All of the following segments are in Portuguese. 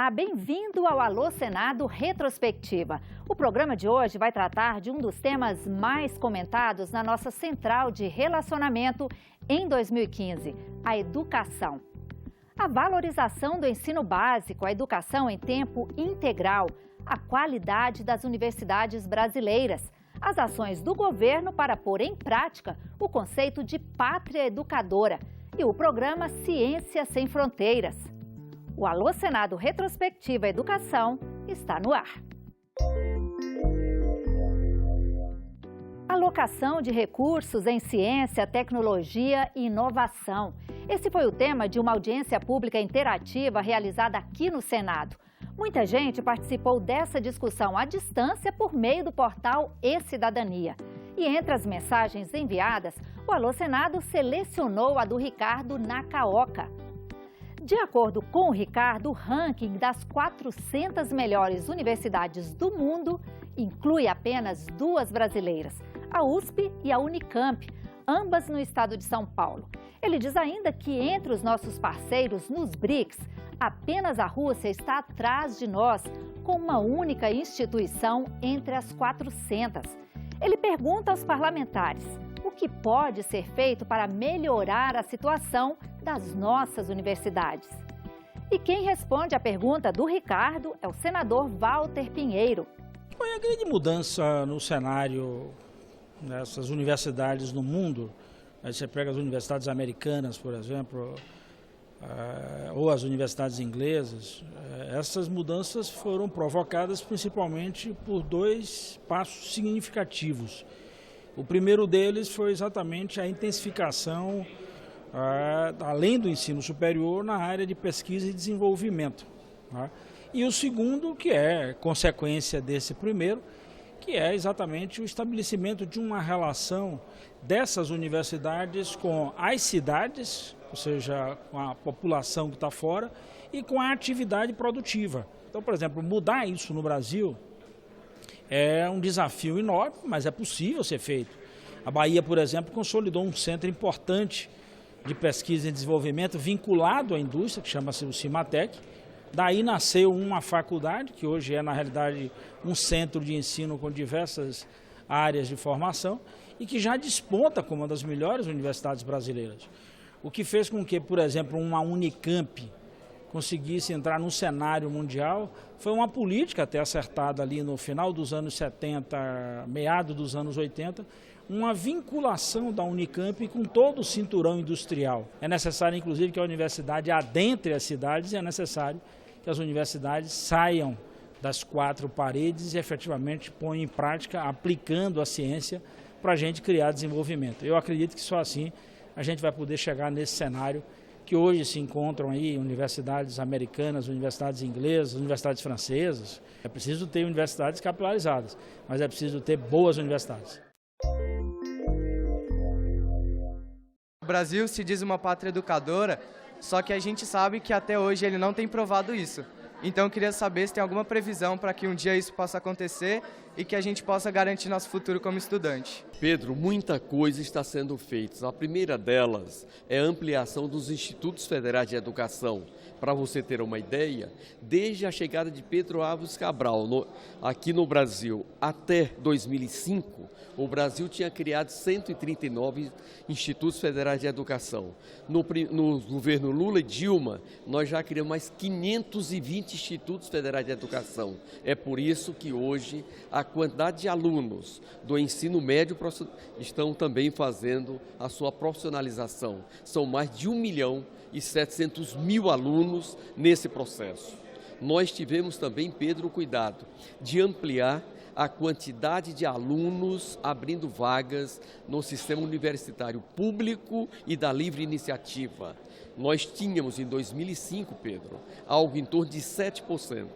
Olá, bem-vindo ao Alô Senado Retrospectiva. O programa de hoje vai tratar de um dos temas mais comentados na nossa central de relacionamento em 2015, a educação. A valorização do ensino básico, a educação em tempo integral, a qualidade das universidades brasileiras, as ações do governo para pôr em prática o conceito de pátria educadora e o programa Ciência Sem Fronteiras. O Alô Senado Retrospectiva Educação está no ar. Alocação de recursos em ciência, tecnologia e inovação. Esse foi o tema de uma audiência pública interativa realizada aqui no Senado. Muita gente participou dessa discussão à distância por meio do portal E-Cidadania. E entre as mensagens enviadas, o Alô Senado selecionou a do Ricardo Nakaoka. De acordo com o Ricardo, o ranking das 400 melhores universidades do mundo inclui apenas duas brasileiras, a USP e a Unicamp, ambas no estado de São Paulo. Ele diz ainda que entre os nossos parceiros nos BRICS, apenas a Rússia está atrás de nós, com uma única instituição entre as 400. Ele pergunta aos parlamentares o que pode ser feito para melhorar a situação das nossas universidades. E quem responde à pergunta do Ricardo é o senador Walter Pinheiro. A grande mudança no cenário dessas universidades no mundo, aí você pega as universidades americanas, por exemplo, ou as universidades inglesas, essas mudanças foram provocadas principalmente por dois passos significativos. O primeiro deles foi exatamente a intensificação, além do ensino superior, na área de pesquisa e desenvolvimento. E o segundo, que é consequência desse primeiro, que é exatamente o estabelecimento de uma relação dessas universidades com as cidades, ou seja, com a população que está fora, e com a atividade produtiva. Então, por exemplo, mudar isso no Brasil é um desafio enorme, mas é possível ser feito. A Bahia, por exemplo, consolidou um centro importante de pesquisa e desenvolvimento vinculado à indústria, que chama-se o Cimatec. Daí nasceu uma faculdade, que hoje é, na realidade, um centro de ensino com diversas áreas de formação e que já desponta como uma das melhores universidades brasileiras. O que fez com que, por exemplo, uma Unicamp conseguisse entrar no cenário mundial foi uma política até acertada ali no final dos anos 70, meado dos anos 80, uma vinculação da Unicamp com todo o cinturão industrial. É necessário, inclusive, que a universidade adentre as cidades e é necessário que as universidades saiam das quatro paredes e efetivamente ponham em prática, aplicando a ciência para a gente criar desenvolvimento. Eu acredito que só assim a gente vai poder chegar nesse cenário que hoje se encontram aí universidades americanas, universidades inglesas, universidades francesas. É preciso ter universidades capilarizadas, mas é preciso ter boas universidades. O Brasil se diz uma pátria educadora, só que a gente sabe que até hoje ele não tem provado isso. Então eu queria saber se tem alguma previsão para que um dia isso possa acontecer e que a gente possa garantir nosso futuro como estudante. Pedro, muita coisa está sendo feita. A primeira delas é a ampliação dos Institutos Federais de Educação. Para você ter uma ideia, desde a chegada de Pedro Álvares Cabral aqui no Brasil até 2005, o Brasil tinha criado 139 Institutos Federais de Educação. No governo Lula e Dilma, nós já criamos mais 520 Institutos Federais de Educação. É por isso que hoje a quantidade de alunos do ensino médio estão também fazendo a sua profissionalização. São mais de 1.700.000 alunos nesse processo. Nós tivemos também, Pedro, o cuidado de ampliar a quantidade de alunos abrindo vagas no sistema universitário público e da livre iniciativa. Nós tínhamos em 2005, Pedro, algo em torno de 7%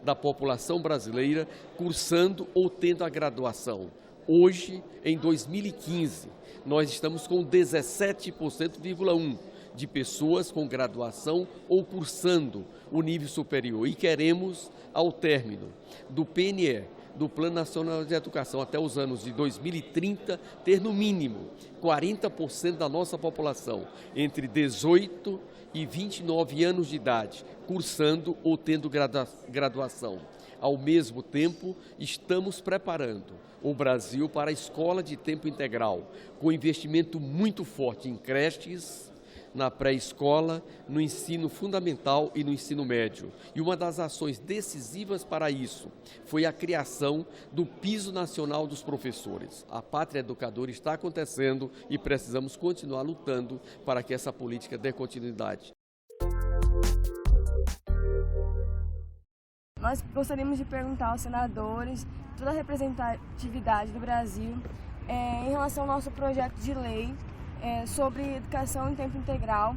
da população brasileira cursando ou tendo a graduação. Hoje, em 2015, nós estamos com 17,1% de pessoas com graduação ou cursando o nível superior e queremos, ao término do PNE, do Plano Nacional de Educação até os anos de 2030 ter no mínimo 40% da nossa população entre 18 e 29 anos de idade cursando ou tendo graduação. Ao mesmo tempo, estamos preparando o Brasil para a escola de tempo integral, com investimento muito forte em creches, na pré-escola, no ensino fundamental e no ensino médio. E uma das ações decisivas para isso foi a criação do Piso Nacional dos Professores. A Pátria Educadora está acontecendo e precisamos continuar lutando para que essa política dê continuidade. Nós gostaríamos de perguntar aos senadores, toda a representatividade do Brasil, em relação ao nosso projeto de lei sobre educação em tempo integral.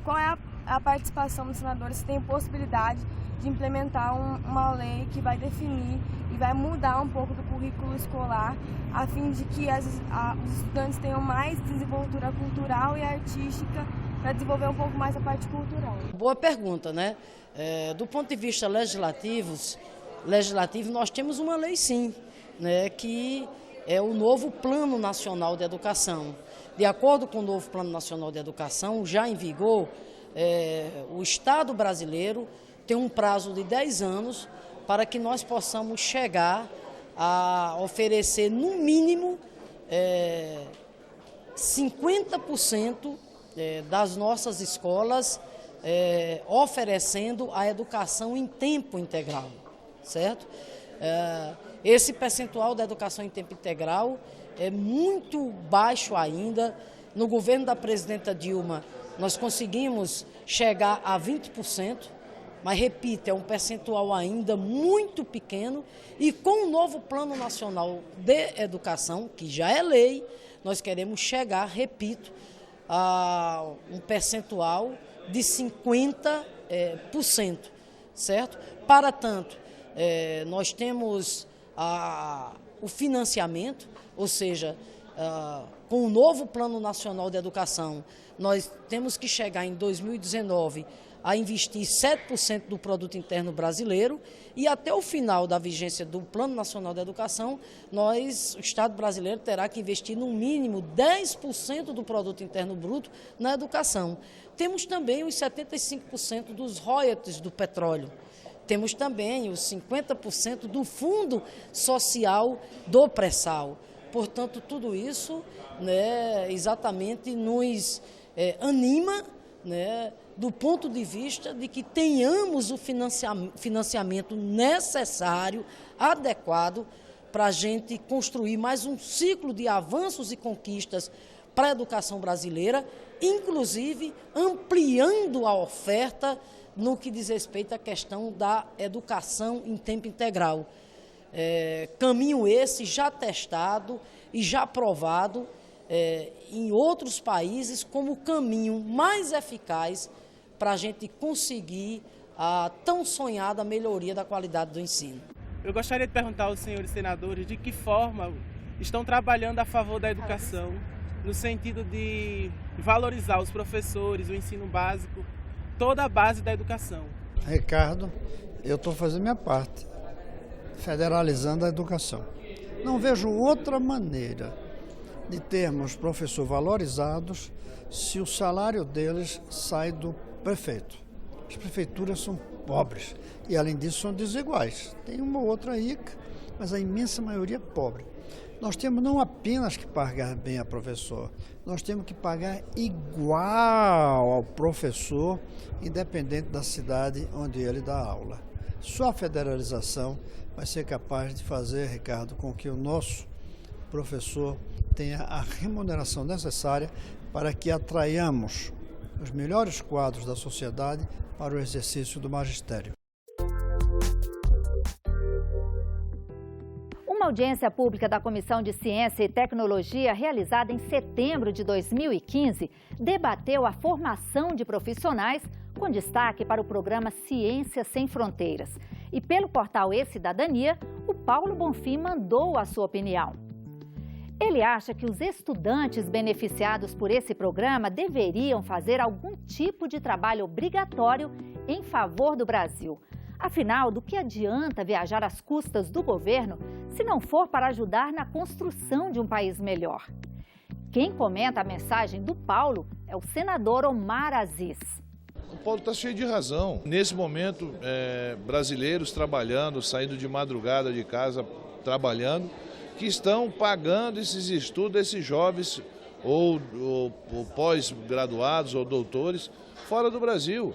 Qual é a participação dos senadores? Se tem possibilidade de implementar uma lei que vai definir e vai mudar um pouco do currículo escolar, a fim de que os estudantes tenham mais desenvoltura cultural e artística para desenvolver um pouco mais a parte cultural. Boa pergunta, né? Do ponto de vista legislativo, nós temos uma lei sim, né, que é o novo Plano Nacional de Educação. De acordo com o novo Plano Nacional de Educação, já em vigor, o Estado brasileiro tem um prazo de 10 anos para que nós possamos chegar a oferecer, no mínimo, 50% das nossas escolas oferecendo a educação em tempo integral, certo? Esse percentual da educação em tempo integral é muito baixo ainda. No governo da presidenta Dilma, nós conseguimos chegar a 20%, mas, repito, é um percentual ainda muito pequeno. E com o novo Plano Nacional de Educação, que já é lei, nós queremos chegar, repito, a um percentual de 50%, certo? Para tanto, nós temos o financiamento, ou seja, com o novo Plano Nacional de Educação, nós temos que chegar em 2019 a investir 7% do produto interno brasileiro e até o final da vigência do Plano Nacional de Educação, o Estado brasileiro terá que investir no mínimo 10% do produto interno bruto na educação. Temos também os 75% dos royalties do petróleo. Temos também os 50% do Fundo Social do Pré-Sal. Portanto, tudo isso, né, exatamente nos anima, né, do ponto de vista de que tenhamos o financiamento necessário, adequado, para a gente construir mais um ciclo de avanços e conquistas para a educação brasileira, inclusive ampliando a oferta no que diz respeito à questão da educação em tempo integral. Caminho esse já testado e já aprovado em outros países como o caminho mais eficaz para a gente conseguir a tão sonhada melhoria da qualidade do ensino. Eu gostaria de perguntar aos senhores senadores de que forma estão trabalhando a favor da educação, no sentido de valorizar os professores, o ensino básico, toda a base da educação. Ricardo, eu estou fazendo minha parte, federalizando a educação. Não vejo outra maneira de termos professores valorizados se o salário deles sai do prefeito. As prefeituras são pobres e, além disso, são desiguais. Tem uma ou outra rica, mas a imensa maioria é pobre. Nós temos não apenas que pagar bem a professor, nós temos que pagar igual ao professor, independente da cidade onde ele dá aula. Só a federalização vai ser capaz de fazer, Ricardo, com que o nosso professor tenha a remuneração necessária para que atraiamos os melhores quadros da sociedade para o exercício do magistério. Uma audiência pública da Comissão de Ciência e Tecnologia, realizada em setembro de 2015, debateu a formação de profissionais, com destaque para o programa Ciência Sem Fronteiras. E pelo portal E-Cidadania, o Paulo Bonfim mandou a sua opinião. Ele acha que os estudantes beneficiados por esse programa deveriam fazer algum tipo de trabalho obrigatório em favor do Brasil. Afinal, do que adianta viajar às custas do governo se não for para ajudar na construção de um país melhor? Quem comenta a mensagem do Paulo é o senador Omar Aziz. O Paulo está cheio de razão. Nesse momento, brasileiros trabalhando, saindo de madrugada de casa, trabalhando, que estão pagando esses estudos, esses jovens ou pós-graduados ou doutores fora do Brasil.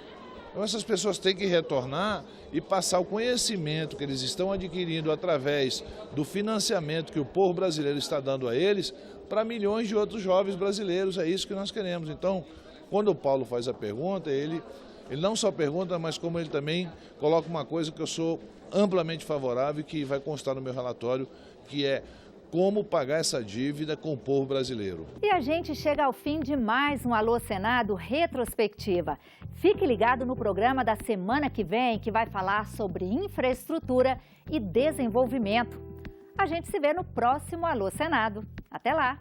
Então essas pessoas têm que retornar e passar o conhecimento que eles estão adquirindo através do financiamento que o povo brasileiro está dando a eles para milhões de outros jovens brasileiros. É isso que nós queremos. Então, quando o Paulo faz a pergunta, ele não só pergunta, mas como ele também coloca uma coisa que eu sou amplamente favorável e que vai constar no meu relatório, que é como pagar essa dívida com o povo brasileiro. E a gente chega ao fim de mais um Alô Senado Retrospectiva. Fique ligado no programa da semana que vem, que vai falar sobre infraestrutura e desenvolvimento. A gente se vê no próximo Alô Senado. Até lá!